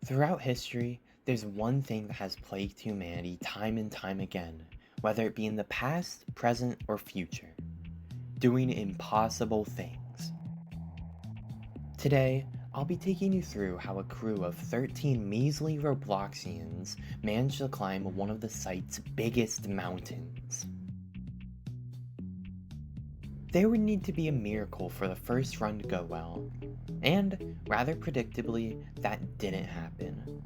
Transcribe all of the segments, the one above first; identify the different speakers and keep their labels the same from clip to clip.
Speaker 1: Throughout history, there's one thing that has plagued humanity time and time again, whether it be in the past, present, or future: doing impossible things. Today, I'll be taking you through how a crew of 13 measly Robloxians managed to climb one of the site's biggest mountains. There would need to be a miracle for the first run to go well, and rather predictably, that didn't happen.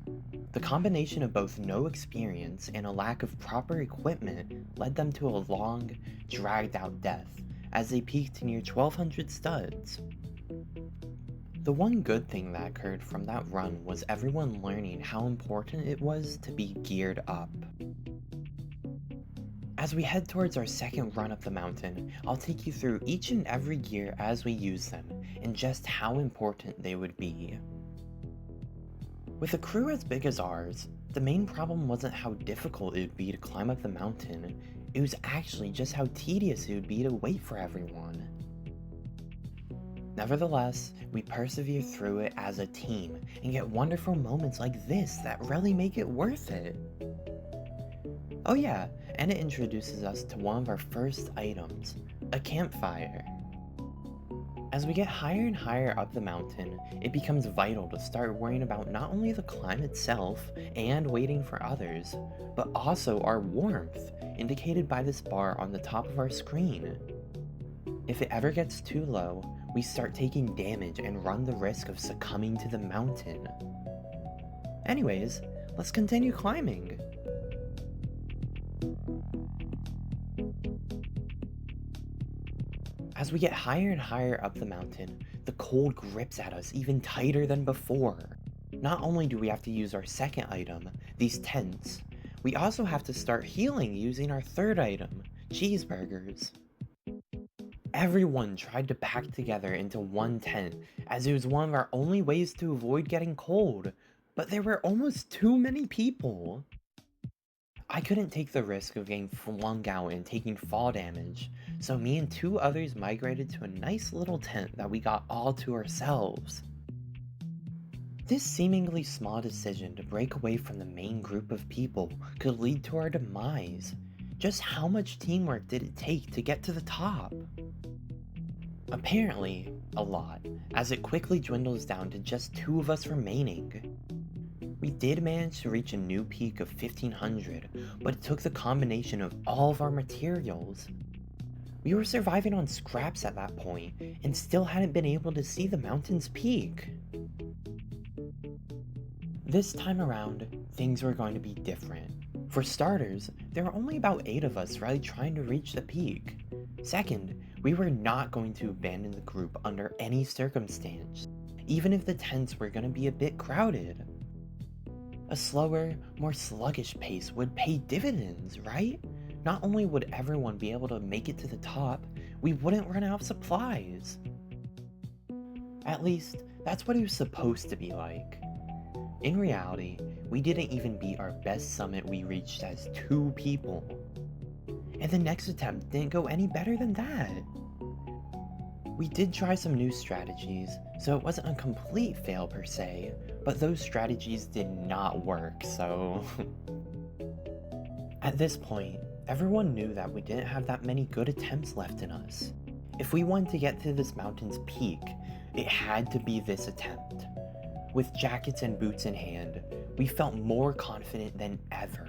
Speaker 1: The combination of both no experience and a lack of proper equipment led them to a long, dragged out death, as they peaked near 1200 studs. The one good thing that occurred from that run was everyone learning how important it was to be geared up. As we head towards our second run up the mountain, I'll take you through each and every gear as we use them, and just how important they would be. With a crew as big as ours, the main problem wasn't how difficult it would be to climb up the mountain, it was actually just how tedious it would be to wait for everyone. Nevertheless, we persevere through it as a team and get wonderful moments like this that really make it worth it. Oh yeah, and it introduces us to one of our first items, a campfire. As we get higher and higher up the mountain, it becomes vital to start worrying about not only the climb itself and waiting for others, but also our warmth, indicated by this bar on the top of our screen. If it ever gets too low, we start taking damage and run the risk of succumbing to the mountain. Anyways, let's continue climbing. As we get higher and higher up the mountain, the cold grips at us even tighter than before. Not only do we have to use our second item, these tents, we also have to start healing using our third item, cheeseburgers. Everyone tried to pack together into one tent, as it was one of our only ways to avoid getting cold, but there were almost too many people. I couldn't take the risk of getting flung out and taking fall damage, so me and two others migrated to a nice little tent that we got all to ourselves. This seemingly small decision to break away from the main group of people could lead to our demise. Just how much teamwork did it take to get to the top? Apparently, a lot, as it quickly dwindles down to just two of us remaining. We did manage to reach a new peak of 1500, but it took the combination of all of our materials. We were surviving on scraps at that point, and still hadn't been able to see the mountain's peak. This time around, things were going to be different. For starters, there were only about 8 of us really trying to reach the peak. Second, we were not going to abandon the group under any circumstance, even if the tents were going to be a bit crowded. A slower, more sluggish pace would pay dividends, right? Not only would everyone be able to make it to the top, we wouldn't run out of supplies. At least, that's what it was supposed to be like. In reality, we didn't even beat our best summit we reached as 2 people. And the next attempt didn't go any better than that. We did try some new strategies, so it wasn't a complete fail per se, but those strategies did not work, so... At this point, everyone knew that we didn't have that many good attempts left in us. If we wanted to get to this mountain's peak, it had to be this attempt. With jackets and boots in hand, we felt more confident than ever.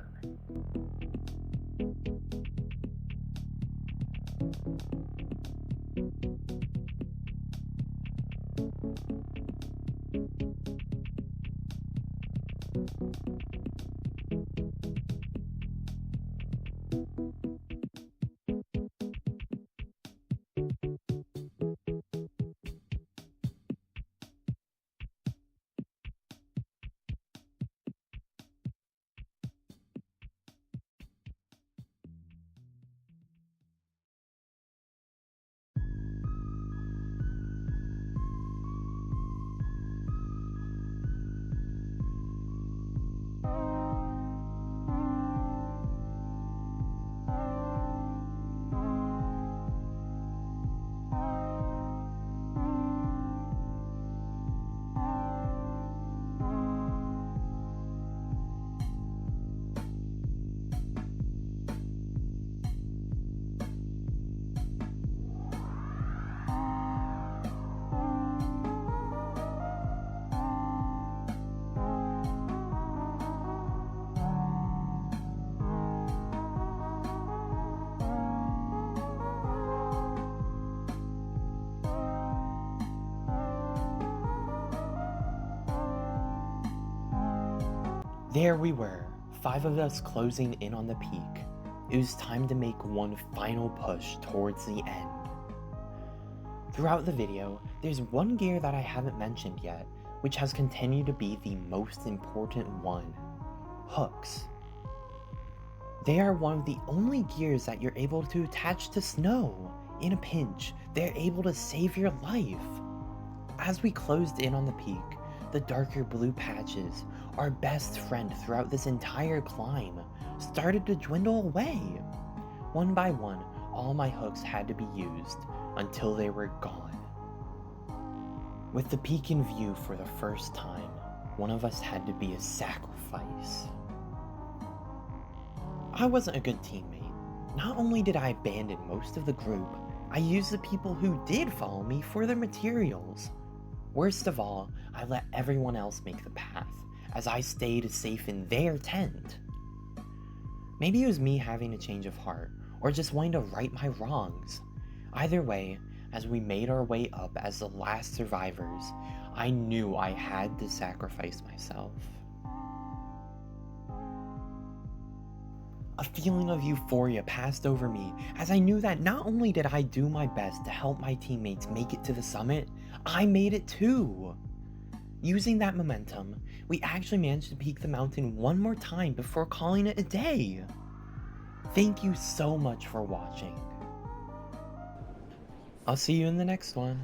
Speaker 1: There we were, 5 of us closing in on the peak. It was time to make one final push towards the end. Throughout the video, there's one gear that I haven't mentioned yet, which has continued to be the most important one: hooks. They are one of the only gears that you're able to attach to snow. In a pinch, they're able to save your life. As we closed in on the peak, the darker blue patches, our best friend throughout this entire climb, started to dwindle away. One by one, all my hooks had to be used until they were gone. With the peak in view for the first time, one of us had to be a sacrifice. I wasn't a good teammate. Not only did I abandon most of the group, I used the people who did follow me for their materials. Worst of all, I let everyone else make the path, as I stayed safe in their tent. Maybe it was me having a change of heart, or just wanting to right my wrongs. Either way, as we made our way up as the last survivors, I knew I had to sacrifice myself. A feeling of euphoria passed over me as I knew that not only did I do my best to help my teammates make it to the summit, I made it too. Using that momentum, we actually managed to peak the mountain one more time before calling it a day. Thank you so much for watching. I'll see you in the next one.